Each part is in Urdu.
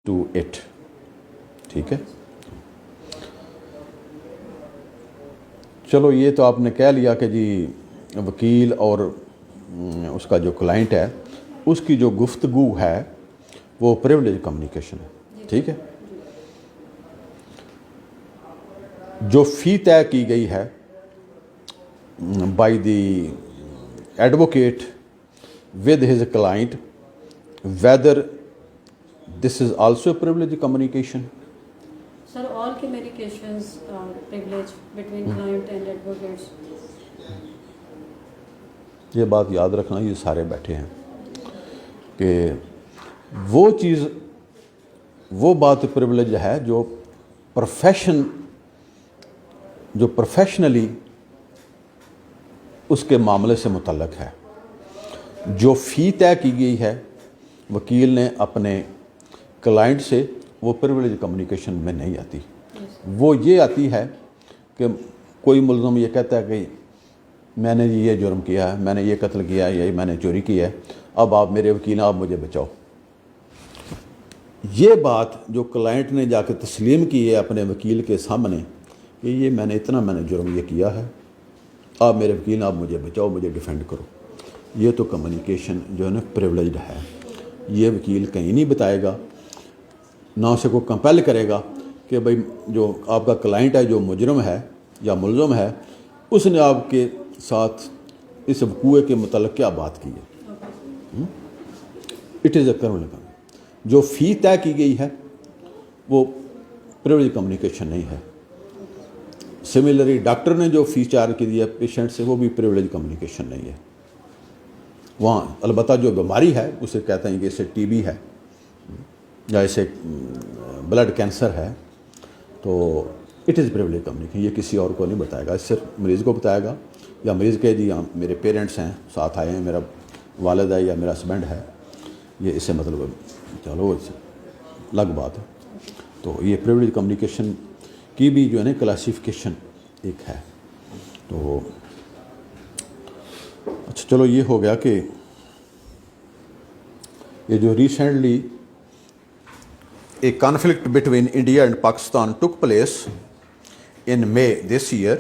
to it. ٹھیک ہے. چلو یہ تو آپ نے کہہ لیا کہ جی وکیل اور اس کا جو کلائنٹ ہے اس کی جو گفتگو ہے وہ پریولیج کمیونیکیشن ہے. ٹھیک ہے. جو فی طے کی گئی ہے by the advocate with his client whether this is also a privileged communication. Sir, all communications are privileged between client and advocates. یہ بات یاد رکھنا, یہ سارے بیٹھے ہیں کہ وہ چیز وہ بات پریولیج ہے جو پروفیشنلی اس کے معاملے سے متعلق ہے. جو فی طے کی گئی ہے وکیل نے اپنے کلائنٹ سے, وہ پریولیج کمیونیکیشن میں نہیں آتی. وہ یہ آتی ہے کہ کوئی ملزم یہ کہتا ہے کہ میں نے یہ جرم کیا ہے, میں نے یہ قتل کیا ہے, یا میں نے چوری کی ہے, اب آپ میرے وکیل ہیں, آپ مجھے بچاؤ. یہ بات جو کلائنٹ نے جا کے تسلیم کی ہے اپنے وکیل کے سامنے کہ یہ میں نے جرم یہ کیا ہے, آپ میرے وکیل ہیں, آپ مجھے بچاؤ, مجھے ڈیفینڈ کرو. یہ تو کمیونیکیشن جو ہے نا پریولیجڈ ہے. یہ وکیل کہیں نہیں بتائے گا, نہ اسے کو کمپیل کرے گا کہ بھائی جو آپ کا کلائنٹ ہے جو مجرم ہے یا ملزم ہے اس نے آپ کے ساتھ اس وقوعے کے متعلق کیا بات کی ہے. It is a criminal. جو فی طے کی گئی ہے وہ پریولیج کمیونیکیشن نہیں ہے. سملرلی ڈاکٹر نے جو فی چارج کی ہے پیشنٹ سے, وہ بھی پریولیج کمیونیکیشن نہیں ہے. وہاں البتہ جو بیماری ہے اسے کہتے ہیں کہ اسے ٹی بی ہے یا اسے بلڈ کینسر ہے, تو اٹ از پریولیج کمیونیکیشن. یہ کسی اور کو نہیں بتائے گا, صرف مریض کو بتائے گا, یا مریض کہ جی میرے پیرنٹس ہیں ساتھ آئے ہیں, میرا والد ہے یا میرا ہسبینڈ ہے, یہ اس سے مطلب چلو الگ بات ہے. تو یہ پریولیج کمیونیکیشن کی بھی جو ہے نا کلاسیفیکیشن ایک ہے. تو اچھا چلو یہ ہو گیا کہ یہ جو recently a conflict between India and Pakistan took place in May this year.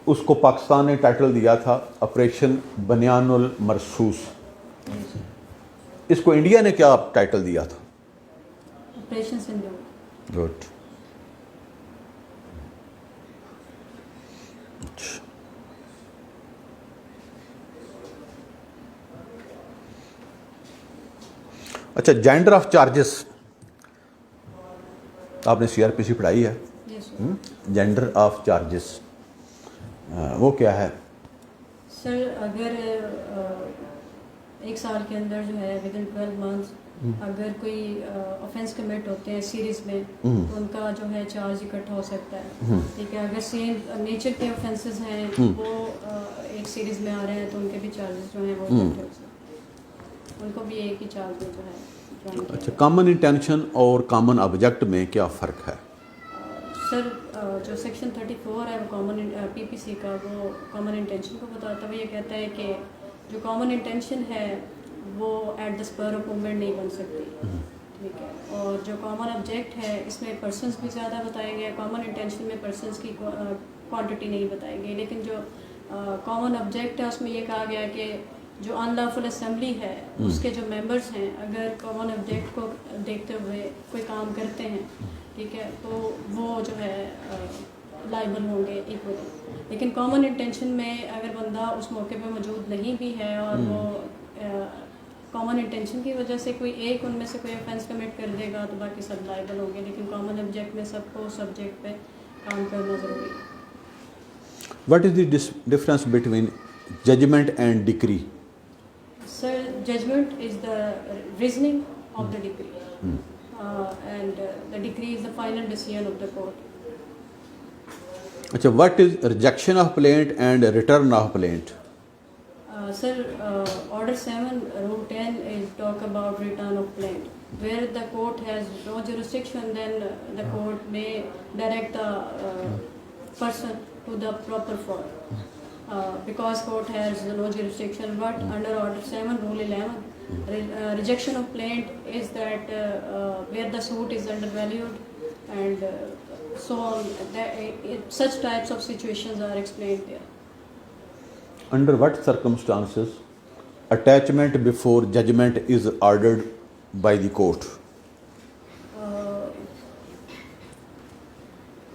اس کو پاکستان نے ٹائٹل دیا تھا آپریشن بنیان المرصوص. اس کو انڈیا نے کیا ٹائٹل دیا تھا؟ آپریشن سندھو. گڈ. اچھا, جینڈر آف چارجز آپ نے سی آر پی سی پڑھائی ہے. جینڈر آف چارجز وہ کیا ہے؟ سر اگر 1 سال کے اندر جو ہے ود ان 12 months اگر کوئی آفینس کمٹ ہوتے ہیں سیریز میں تو ان کا جو ہے چارج اکٹھا ہو سکتا ہے. ٹھیک ہے. اگر سیم نیچر کے آفینسز ہیں وہ ایک سیریز میں آ رہے ہیں تو ان کے بھی چارجز جو ہیں وہ اکٹھے ہو سکتے ہیں, ان کو بھی ایک ہی چارج میں جو ہے. اچھا, کامن انٹینشن اور کامن آبجیکٹ میں کیا فرق ہے؟ سر جو سیکشن 34 ہے وہ کامن پی پی سی کا, وہ کامن انٹینشن کو بتاتا ہے. وہ یہ کہتا ہے کہ جو کامن انٹینشن ہے وہ at the spur of moment نہیں بن سکتی. ٹھیک ہے. اور جو کامن آبجیکٹ ہے اس میں پرسنس بھی زیادہ بتائے گئے. کامن انٹینشن میں پرسنس کی کوانٹٹی نہیں بتائی گئی, لیکن جو کامن آبجیکٹ ہے اس میں یہ کہا گیا کہ جو ان لافل اسمبلی ہے اس کے جو ممبرس ہیں اگر کامن آبجیکٹ کو دیکھتے ہوئے کوئی کام کرتے ہیں, ٹھیک ہے, تو وہ جو ہے لائبل ہوں گے ایکولی. لیکن کامن انٹینشن میں اگر بندہ اس موقع پہ موجود نہیں بھی ہے اور وہ کامن انٹینشن کی وجہ سے کوئی ایک ان میں سے کوئی آفینس کمٹ کر دے گا تو باقی سب لائبل ہوں گے. لیکن کامن آبجیکٹ میں سب کو سبجیکٹ پہ کام کرنا ضروری ہے. What is the difference between judgment and decree? Sir, judgment is the reasoning of the decree, and the decree is the final decision of the court. اچھا, what is rejection of plaint and return of plaint? Sir, Order 7, Rule 10 is talk about return of plaint. Where the court has no jurisdiction, then the court may direct the person to the proper form. Because court has no jurisdiction, but under Order 7, Rule 11, Rejection of plaint is that where the suit is undervalued and so on. Such types of situations are explained there. Under what circumstances attachment before judgment is ordered by the court?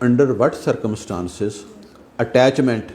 Under what circumstances attachment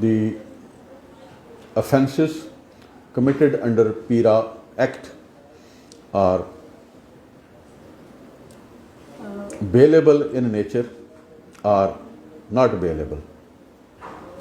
The offences committed under PIRA Act are bailable in nature or not bailable?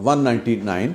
199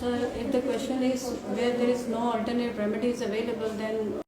Sir, if the question is where there is no alternate remedies available, then